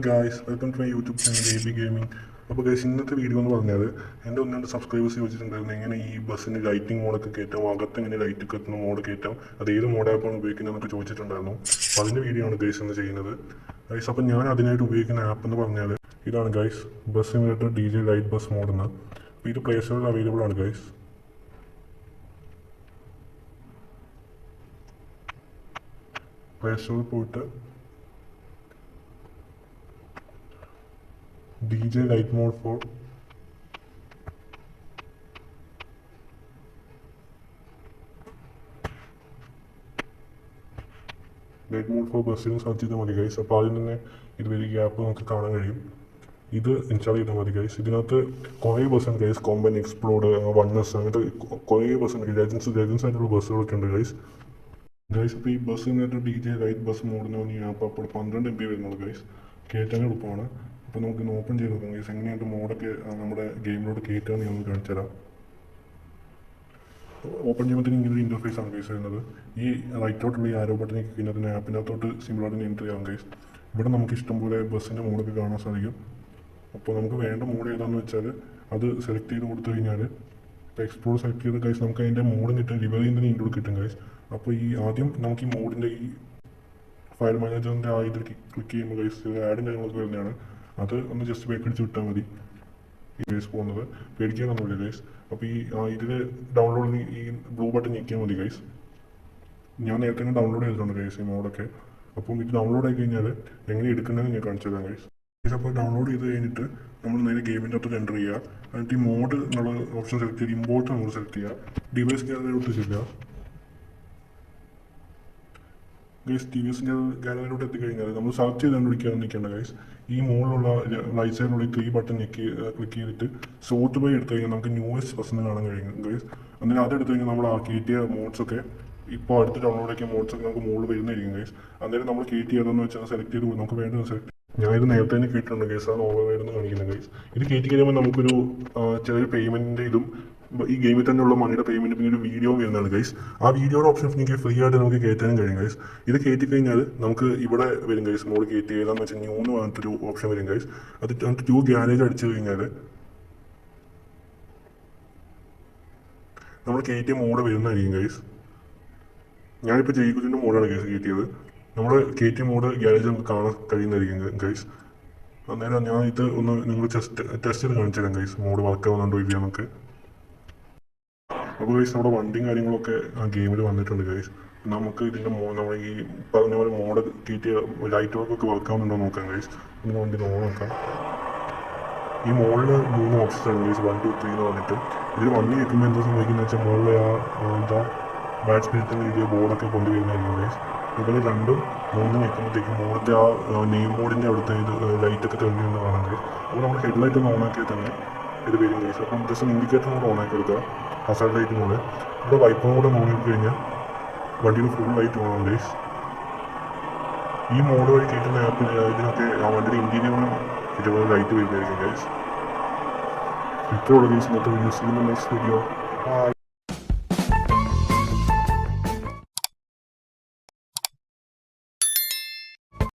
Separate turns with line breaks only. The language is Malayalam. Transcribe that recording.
Guys welcome to my YouTube channel A B gaming. അപ്പോൾ ഗൈസ് ഇന്നത്തെ വീഡിയോ എന്ന് പറഞ്ഞാൽ എൻ്റെ ഒന്ന് രണ്ട് സബ്സ്ക്രൈബേഴ്സ് ചോദിച്ചിട്ടുണ്ടായിരുന്നു എങ്ങനെ ഈ ബസ്സിന് ലൈറ്റിംഗ് മോഡൊക്കെ കയറ്റാം, അകത്ത് എങ്ങനെ ലൈറ്റ് കത്തുന്ന മോഡ് കയറ്റാം, അത് ഏത് മോഡാപ്പാണ് ഉപയോഗിക്കുന്നതെന്നൊക്കെ ചോദിച്ചിട്ടുണ്ടായിരുന്നു. അപ്പോൾ അതിൻ്റെ വീഡിയോ ആണ് ഗൈസ് എന്ന് ചെയ്യുന്നത്. ഗൈസ് അപ്പോൾ ഞാൻ അതിനായിട്ട് ഉപയോഗിക്കുന്ന ആപ്പ് എന്ന് പറഞ്ഞാൽ ഇതാണ് guys, bus simulator DJ light bus mod എന്ന്. അപ്പോൾ ഇത് പ്ലേ സ്റ്റോറിൽ അവൈലബിൾ ആണ് ഗൈസ്. പ്ലേ സ്റ്റോറിൽ പോയിട്ട് DJ Light Mode for ബസ്സിനും സെർച്ച് ചെയ്താൽ മതി ഗൈസ്. അപ്പോൾ ആദ്യം തന്നെ ഇത് വലിയ ഗ്യാപ്പ് നമുക്ക് കാണാൻ കഴിയും. ഇത് ഇൻസ്റ്റാൾ ചെയ്താൽ മതി ഗൈസ്. ഇതിനകത്ത് കുറേ ബസ്സുണ്ട് ഗൈസ്, കോമ്പൻ, എക്സ്പ്ലോഡ്, വണ്ണസ്, അങ്ങനത്തെ കുറേ ബസ്സുണ്ട്. ലെജൻസ് ആയിട്ടുള്ള ബസ്സുകളൊക്കെ ഉണ്ട് ഗൈസ്. അപ്പോൾ ഈ ബസ് എന്നിട്ട് DJ ലൈറ്റ് ബസ് മോഡിന് ഈ ആപ്പ് അപ്പോൾ 12 MB വരുന്നുള്ളൂ ഗൈസ്. കയറ്റാൻ എളുപ്പമാണ്. അപ്പോൾ നമുക്ക് ഓപ്പൺ ചെയ്ത് നോക്കാം ഗൈസ്, എങ്ങനെയായിട്ട് മോഡൊക്കെ നമ്മുടെ ഗെയിമിലോട്ട് കയറ്റാന്ന് ഞാൻ കാണിച്ചു തരാം. ഓപ്പൺ ചെയ്യുമ്പോഴത്തേക്കും ഇങ്ങനെ ഒരു ഇൻ്റർഫേസ് ആണ് ഗൈസ് വരുന്നത്. ഈ റൈറ്റോട്ടുള്ള ഈ ആരോ ബട്ടൺ കഴിഞ്ഞാൽ ആപ്പിനകത്തോട്ട് സിമ്പിളായിട്ട് എൻ്റർ ചെയ്യാം ഗൈസ്. ഇവിടെ നമുക്ക് ഇഷ്ടംപോലെ ബസ്സിൻ്റെ മോഡൊക്കെ കാണാൻ സാധിക്കും. അപ്പോൾ നമുക്ക് വേണ്ട മോഡ് ഏതാണെന്ന് വെച്ചാൽ അത് സെലക്ട് ചെയ്ത് കൊടുത്തു കഴിഞ്ഞാൽ ഇപ്പോൾ എക്സ്പ്ലോർ സെലക്ട് ചെയ്ത ഗൈസ് നമുക്ക് അതിൻ്റെ മോഡ് കിട്ടും, റിവറിൽ നിന്ന് ഇൻക്ലൂഡ് കിട്ടും ഗൈസ്. അപ്പോൾ ഈ ആദ്യം നമുക്ക് ഈ മോഡിൻ്റെ ഈ ഫയൽ മാനേജറിൻ്റെ ആ ഇതിൽ ക്ലിക്ക് ചെയ്യുമ്പോൾ ഗൈസ് ആഡും കാര്യങ്ങളൊക്കെ വരുന്നതാണ്. അത് ഒന്ന് ജസ്റ്റ് ബേക്കടിച്ച് വിട്ടാൽ മതി ഈ ഗൈസ് പോകുന്നത്, പേടിക്കാനൊന്നുമില്ല ഗൈസ്. അപ്പോൾ ഈ ഇതിൽ ഡൗൺലോഡ് ഈ ബ്ലൂ ബട്ടൺ ഞെക്കിയാൽ മതി ഗൈസ്. ഞാൻ നേരത്തെ തന്നെ ഡൗൺലോഡ് ചെയ്തിട്ടുണ്ട് ഗൈസ് ഈ മോഡൊക്കെ. അപ്പം ഇത് ഡൗൺലോഡ് ആയി കഴിഞ്ഞാൽ എങ്ങനെ എടുക്കുന്നതെന്ന് ഞാൻ കാണിച്ചു തരാം ഗൈസ്. അപ്പോൾ ഡൗൺലോഡ് ചെയ്ത് കഴിഞ്ഞിട്ട് നമ്മൾ നേരെ ഗെയിമിൻ്റെ അകത്ത് എൻ്റർ ചെയ്യുക. എന്നിട്ട് ഈ മോഡ് എന്നുള്ള ഓപ്ഷൻ സെലക്ട് ചെയ്ത് ഇമ്പോർട്ട് നമ്മൾ സെലക്ട് ചെയ്യുക. ഡിവൈസ് ഗാലറിയിലോട്ട് ചെല്ലുക ഗൈസ്. ടിവിഎസ് ഗാലറിയിലോട്ട് എത്തിക്കഴിഞ്ഞാൽ നമ്മൾ സെർച്ച് ചെയ്ത് കണ്ടുപിടിക്കാതെ നിൽക്കേണ്ട ഗൈസ്. ഈ മുകളിലുള്ള റൈറ്റ് സൈഡിലുള്ള 3 ബട്ടൺ ക്ലിക്ക് ചെയ്തിട്ട് സോർട്ട് ബൈ എടുത്തു കഴിഞ്ഞാൽ നമുക്ക് ന്യൂവസ്റ്റ് ബസ് കാണാൻ കഴിയും ഗൈസ്. അന്നേരം അതെടുത്തു കഴിഞ്ഞാൽ നമ്മൾ ആ കയറ്റിയ മോഡ്സൊക്കെ ഇപ്പോൾ അടുത്ത് ഡൗൺലോഡ് ആക്കിയ മോഡ്സൊക്കെ നമുക്ക് മുകളിൽ വരുന്നതായിരിക്കും ഗൈസ്. അന്നേരം നമ്മൾ കയറ്റിയതെന്ന് വെച്ചാൽ സെലക്ട് ചെയ്ത് നമുക്ക് വേണ്ടത് സെലക്ട്. ഞാനിത് നേരത്തെ തന്നെ കേട്ടിട്ടുണ്ട് ഗൈസ്, ആണ് ഓവർവൈഡെന്ന് കാണിക്കുന്നത് ഗൈസ്. ഇത് കയറ്റി കഴിയുമ്പോൾ നമുക്കൊരു ചെറിയൊരു പേയ്മെൻറ്റിൻ്റെ ഇതും ഈ ഗെയിമിൽ തന്നെയുള്ള മണിയുടെ പേയ്മെൻറ്റ് പിന്നെ ഒരു വീഡിയോ വരുന്നതാണ് ഗൈസ്. ആ വീഡിയോയുടെ ഓപ്ഷൻ എനിക്ക് ഫ്രീ ആയിട്ട് നമുക്ക് കയറ്റാനും കഴിയും ഗൈസ്. ഇത് കയറ്റി കഴിഞ്ഞാൽ നമുക്ക് ഇവിടെ വരും ഗൈസ്, മോഡ് കയറ്റി ഏതാണെന്ന് വെച്ചാൽ ന്യൂ എന്ന് പറഞ്ഞിട്ടൊരു ഓപ്ഷൻ വരും ഗൈസ്. അത് ടു ഗ്യാരേജ് അടിച്ചു കഴിഞ്ഞാൽ നമ്മൾ കയറ്റിയ മോഡ് വരുന്നതായിരിക്കും ഗൈസ്. ഞാനിപ്പോൾ ജയിക്കുറ്റിൻ്റെ മോഡാണ് ഗൈസ് കയറ്റിയത്. നമ്മൾ കയറ്റിയ മോഡ് ഗ്യാരേജ് നമുക്ക് കാണാൻ കഴിയുന്നതായിരിക്കും ഗൈസ്. അന്നേരം ഞാൻ ഇത് ഒന്ന് നിങ്ങൾ ടെസ്റ്റ് ചെയ്ത് കാണിച്ചു തരാം ഗൈസ്, മോഡ് വർക്ക് ആവുന്നുണ്ടോ ഇല്ല നമുക്ക്. അപ്പോൾ ഗൈസ് നമ്മുടെ വണ്ടിയും കാര്യങ്ങളൊക്കെ ആ ഗെയിമിൽ വന്നിട്ടുണ്ട് ഗൈസ്. നമുക്ക് ഇതിൻ്റെ നമ്മൾ ഈ പറഞ്ഞ പോലെ മോഡ് കയറ്റിയ ലൈറ്റ് വർക്കൊക്കെ വർക്ക് ആവുന്നുണ്ടോ നോക്കാം ഗൈസ്. ഇങ്ങനെ വണ്ടി നോക്കാം. ഈ മോളിൽ 3 ഓപ്ഷൻസ് ആണ് ഗൈസ്, 1 2 3 എന്ന് പറഞ്ഞിട്ട്. ഇതിൽ വണ്ടി കേൾക്കുമ്പോൾ എന്താ സംഭവിക്കുന്നത് വെച്ചാൽ മുകളിൽ എന്താ ബാഡ് സ്പിരിറ്റിൻ്റെ രീതിയിൽ ബോർഡൊക്കെ കൊണ്ടുവരുന്നതായിരിക്കും ഗൈസ്. ഇവിടെ 2 3 നിൽക്കുമ്പോഴത്തേക്കും മോളിൻ്റെ ആ നെയിം ബോർഡിൻ്റെ അവിടുത്തെ ഇത് ലൈറ്റൊക്കെ തെളിഞ്ഞു കാണാൻ ഗൈസ്. അപ്പോൾ നമ്മൾ ഹെഡ്ലൈറ്റ് ഒന്ന് ഓണാക്കിയാൽ തന്നെ ഇത് വരും ഗൈസ്. അപ്പം ജസ്റ്റ് ഇൻഡിക്കേറ്റർ കൂടെ ഓണാക്കി കൊടുക്കുക, ഹസാർഡ് ലൈറ്റും കൂടെ. ഇവിടെ വൈപ്പറും കൂടെ ഓണാക്കി കഴിഞ്ഞാൽ വണ്ടിയിൽ ഫുൾ ലൈറ്റ് ഓണാകും ഗൈസ്. ഈ മോഡ് വഴി കയറ്റുന്ന ആപ്പിൽ ഇതിനൊക്കെ വണ്ടിയുടെ ഇൻറ്റീരിയറിനും ഇതുപോലെ ലൈറ്റ് വരുന്നതായിരിക്കും ഗൈസ്. ഇത്രയുള്ള ഗൈസ് ഇന്നത്തെ video. See in the next video. By.